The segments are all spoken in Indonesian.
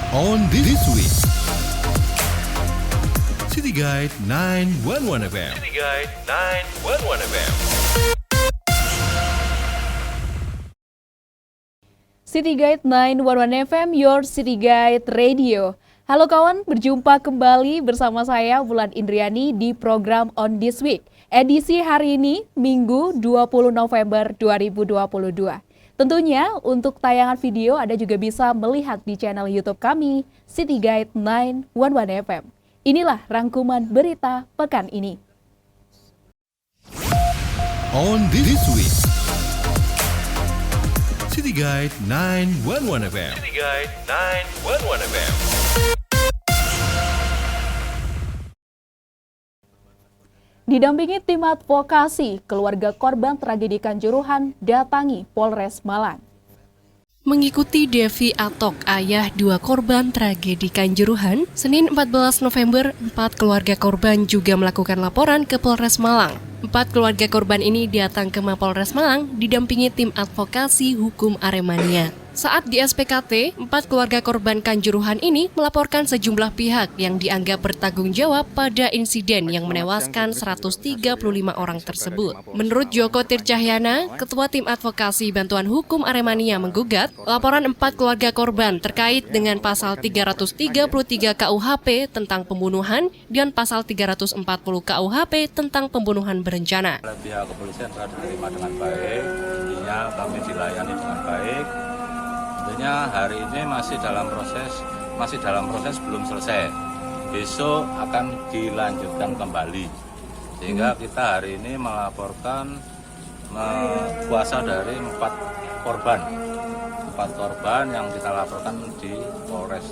On this week, City Guide 911 FM. City Guide 911 FM. City Guide 911 FM, your City Guide Radio. Halo kawan, berjumpa kembali bersama saya Wulan Indriani di program On This Week. Edisi hari ini, Minggu 20 November 2022. Tentunya untuk tayangan video Anda juga bisa melihat di channel YouTube kami, City Guide 911 FM. Inilah rangkuman berita pekan ini. On this week, City Guide 911 FM. City Guide 911 FM. Didampingi tim advokasi, keluarga korban tragedi Kanjuruhan datangi Polres Malang. Mengikuti Devi Atok, ayah dua korban tragedi Kanjuruhan, Senin 14 November, 4 keluarga korban juga melakukan laporan ke Polres Malang. 4 keluarga korban ini datang ke Mapolres Malang didampingi tim advokasi hukum Aremania. Saat di SPKT, 4 keluarga korban Kanjuruhan ini melaporkan sejumlah pihak yang dianggap bertanggung jawab pada insiden yang menewaskan 135 orang tersebut. Menurut Joko Tircahyana, Ketua Tim Advokasi Bantuan Hukum Aremania menggugat laporan 4 keluarga korban terkait dengan pasal 333 KUHP tentang pembunuhan dan pasal 340 KUHP tentang pembunuhan berencana. Pihak kepolisian telah diterima dengan baik, intinya kami dilayani dengan baik. Tentunya hari ini masih dalam proses belum selesai. Besok akan dilanjutkan kembali. Sehingga kita hari ini melaporkan kuasa dari 4 korban. 4 korban yang kita laporkan di Polres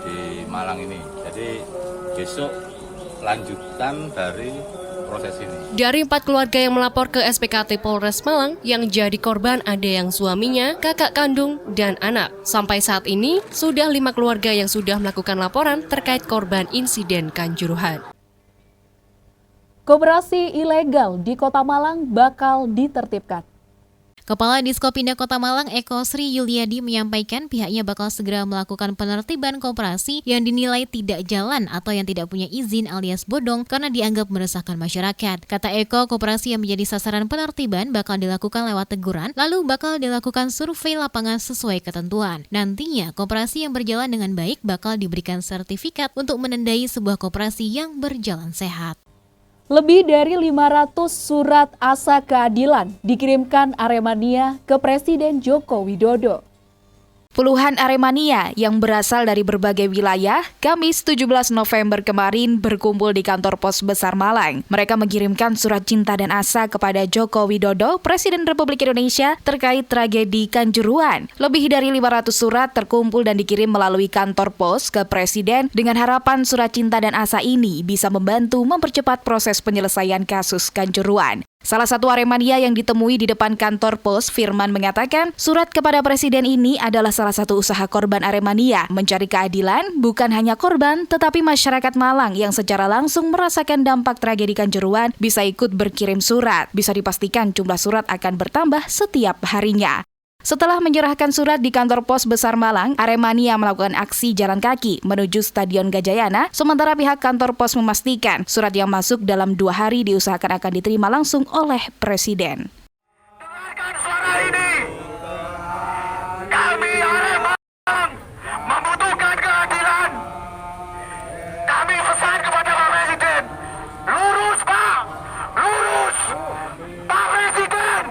di Malang ini. Jadi besok lanjutan dari proses ini. Dari 4 keluarga yang melapor ke SPKT Polres Malang, yang jadi korban ada yang suaminya, kakak kandung, dan anak. Sampai saat ini, sudah 5 keluarga yang sudah melakukan laporan terkait korban insiden Kanjuruhan. Koperasi ilegal di Kota Malang bakal ditertibkan. Kepala Diskopindah Kota Malang Eko Sri Yuliadi menyampaikan pihaknya bakal segera melakukan penertiban koperasi yang dinilai tidak jalan atau yang tidak punya izin alias bodong karena dianggap meresahkan masyarakat. Kata Eko, koperasi yang menjadi sasaran penertiban bakal dilakukan lewat teguran, lalu bakal dilakukan survei lapangan sesuai ketentuan. Nantinya, koperasi yang berjalan dengan baik bakal diberikan sertifikat untuk menandai sebuah koperasi yang berjalan sehat. Lebih dari 500 surat asa keadilan dikirimkan Aremania ke Presiden Joko Widodo. Puluhan Aremania yang berasal dari berbagai wilayah, Kamis 17 November kemarin berkumpul di kantor pos besar Malang. Mereka mengirimkan surat cinta dan asa kepada Joko Widodo, Presiden Republik Indonesia, terkait tragedi Kanjuruhan. Lebih dari 500 surat terkumpul dan dikirim melalui kantor pos ke Presiden dengan harapan surat cinta dan asa ini bisa membantu mempercepat proses penyelesaian kasus Kanjuruhan. Salah satu Aremania yang ditemui di depan kantor pos, Firman, mengatakan surat kepada Presiden ini adalah salah satu usaha korban Aremania mencari keadilan bukan hanya korban tetapi masyarakat Malang yang secara langsung merasakan dampak tragedi Kanjuruhan bisa ikut berkirim surat. Bisa dipastikan jumlah surat akan bertambah setiap harinya. Setelah menyerahkan surat di kantor pos besar Malang, Aremania melakukan aksi jalan kaki menuju Stadion Gajayana, sementara pihak kantor pos memastikan surat yang masuk dalam 2 hari diusahakan akan diterima langsung oleh Presiden. Dengarkan suara ini. Kami Arema membutuhkan keadilan. Kami pesan kepada Pak Presiden, lurus Pak, lurus. Pak Presiden,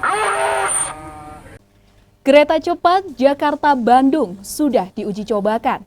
lurus. Kereta cepat Jakarta-Bandung sudah diuji cobakan.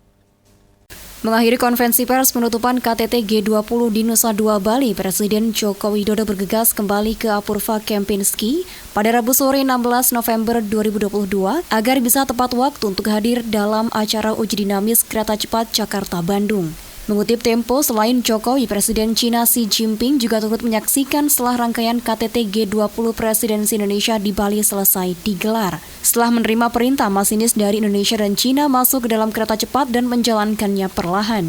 Mengakhiri konferensi pers penutupan KTT G20 di Nusa Dua, Bali, Presiden Joko Widodo bergegas kembali ke Apurva Kempinski pada Rabu sore 16 November 2022 agar bisa tepat waktu untuk hadir dalam acara uji dinamis kereta cepat Jakarta-Bandung. Mengutip Tempo, selain Jokowi, Presiden China Xi Jinping juga turut menyaksikan setelah rangkaian KTT G20 Presidensi Indonesia di Bali selesai digelar. Setelah menerima perintah, masinis dari Indonesia dan China masuk ke dalam kereta cepat dan menjalankannya perlahan.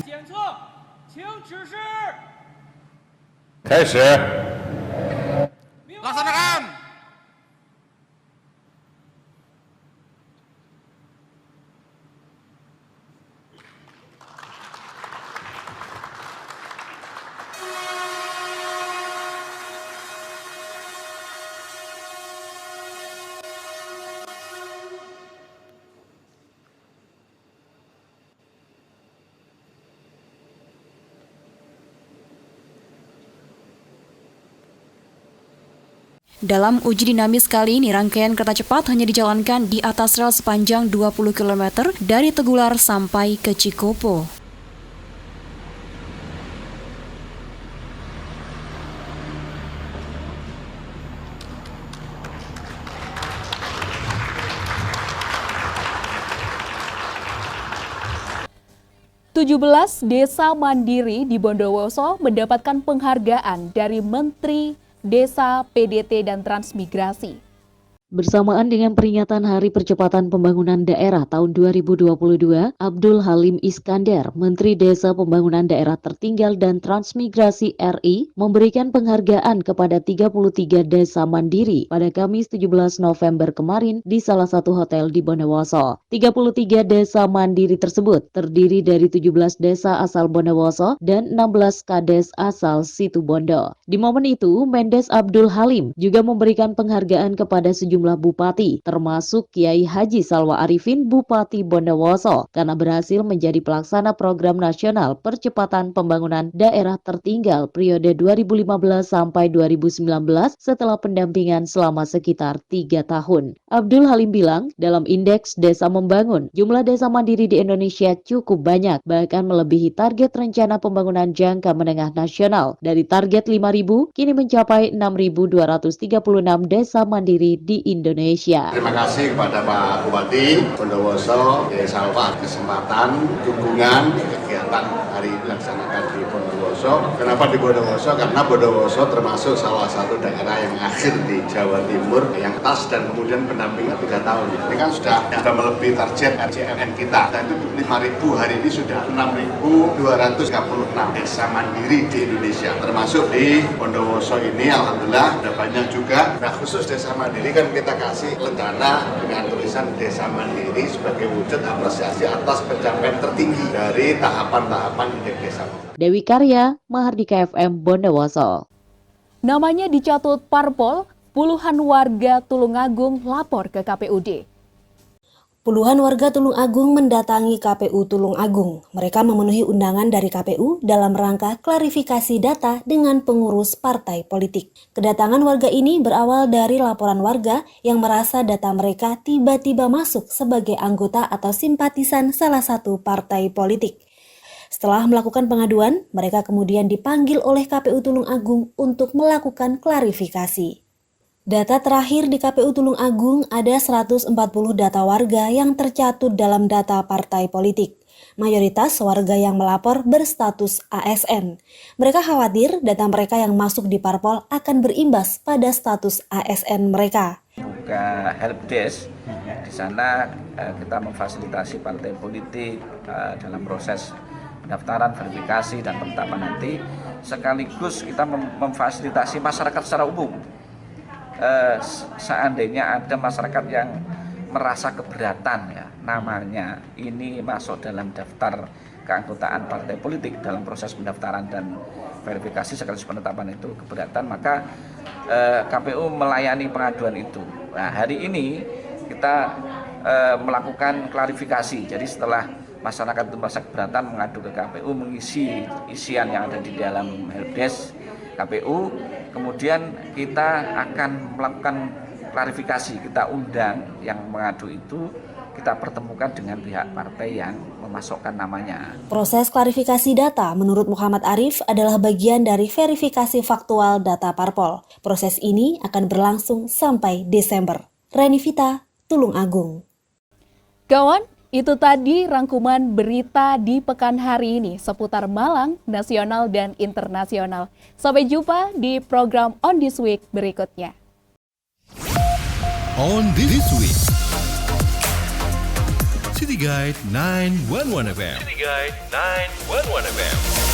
Laksanakan. Dalam uji dinamis kali ini, rangkaian kereta cepat hanya dijalankan di atas rel sepanjang 20 km dari Tegular sampai ke Cikopo. Belas desa mandiri di Bondowoso mendapatkan penghargaan dari Menteri Desa, PDT, dan Transmigrasi. Bersamaan dengan peringatan Hari Percepatan Pembangunan Daerah tahun 2022, Abdul Halim Iskandar, Menteri Desa Pembangunan Daerah Tertinggal dan Transmigrasi RI, memberikan penghargaan kepada 33 desa mandiri pada Kamis 17 November kemarin di salah satu hotel di Bondowoso. 33 desa mandiri tersebut terdiri dari 17 desa asal Bondowoso dan 16 kades asal Situbondo. Di momen itu, Mendes Abdul Halim juga memberikan penghargaan kepada sejumlah bupati, termasuk Kiai Haji Salwa Arifin, Bupati Bondowoso, karena berhasil menjadi pelaksana program nasional percepatan pembangunan daerah tertinggal periode 2015 sampai 2019 setelah pendampingan selama sekitar 3 tahun. Abdul Halim bilang, dalam indeks desa membangun, jumlah desa mandiri di Indonesia cukup banyak, bahkan melebihi target rencana pembangunan jangka menengah nasional. Dari target 5.000, kini mencapai 6.236 desa mandiri di Indonesia. Terima kasih kepada Pak Bupati Bondowoso, Salwa, kesempatan, dukungan, kegiatan hari ini dilaksanakan di Bondowoso. Kenapa di Bondowoso? Karena Bondowoso termasuk salah satu daerah yang akhir di Jawa Timur yang atas dan kemudian pendampingan 3 tahun. Ini kan sudah melebihi target RCMN kita. Dan itu 5.000, hari ini sudah 6.236 desa mandiri di Indonesia. Termasuk di Bondowoso ini, alhamdulillah ada banyak juga. Nah, khusus desa mandiri kan kita kasih lentana dengan tulisan Desa Mandiri sebagai wujud apresiasi atas pencapaian tertinggi dari tahapan-tahapan indeks desa. Dewi Karya, Mahardika FM, Bondowoso. Namanya dicatut parpol, puluhan warga Tulungagung lapor ke KPUD. Puluhan warga Tulung Agung mendatangi KPU Tulung Agung. Mereka memenuhi undangan dari KPU dalam rangka klarifikasi data dengan pengurus partai politik. Kedatangan warga ini berawal dari laporan warga yang merasa data mereka tiba-tiba masuk sebagai anggota atau simpatisan salah satu partai politik. Setelah melakukan pengaduan, mereka kemudian dipanggil oleh KPU Tulung Agung untuk melakukan klarifikasi. Data terakhir di KPU Tulung Agung ada 140 data warga yang tercatut dalam data partai politik. Mayoritas warga yang melapor berstatus ASN. Mereka khawatir data mereka yang masuk di parpol akan berimbas pada status ASN mereka. Buka helpdesk, di sana kita memfasilitasi partai politik dalam proses pendaftaran, verifikasi, dan penetapan nanti. Sekaligus kita memfasilitasi masyarakat secara umum. Seandainya ada masyarakat yang merasa keberatan ya namanya ini masuk dalam daftar keanggotaan partai politik dalam proses pendaftaran dan verifikasi sekaligus penetapan itu keberatan, maka KPU melayani pengaduan itu. Nah, hari ini kita melakukan klarifikasi. Jadi setelah masyarakat itu merasa keberatan mengadu ke KPU, mengisi isian yang ada di dalam helpdesk KPU, kemudian kita akan melakukan klarifikasi, kita undang yang mengadu itu, kita pertemukan dengan pihak partai yang memasukkan namanya. Proses klarifikasi data menurut Muhammad Arif adalah bagian dari verifikasi faktual data parpol. Proses ini akan berlangsung sampai Desember. Reni Vita, Tulung Agung. Kawan, itu tadi rangkuman berita di pekan hari ini seputar Malang, nasional dan internasional. Sampai jumpa di program On This Week berikutnya. On This Week, City Guide 911 FM. City Guide 911 FM.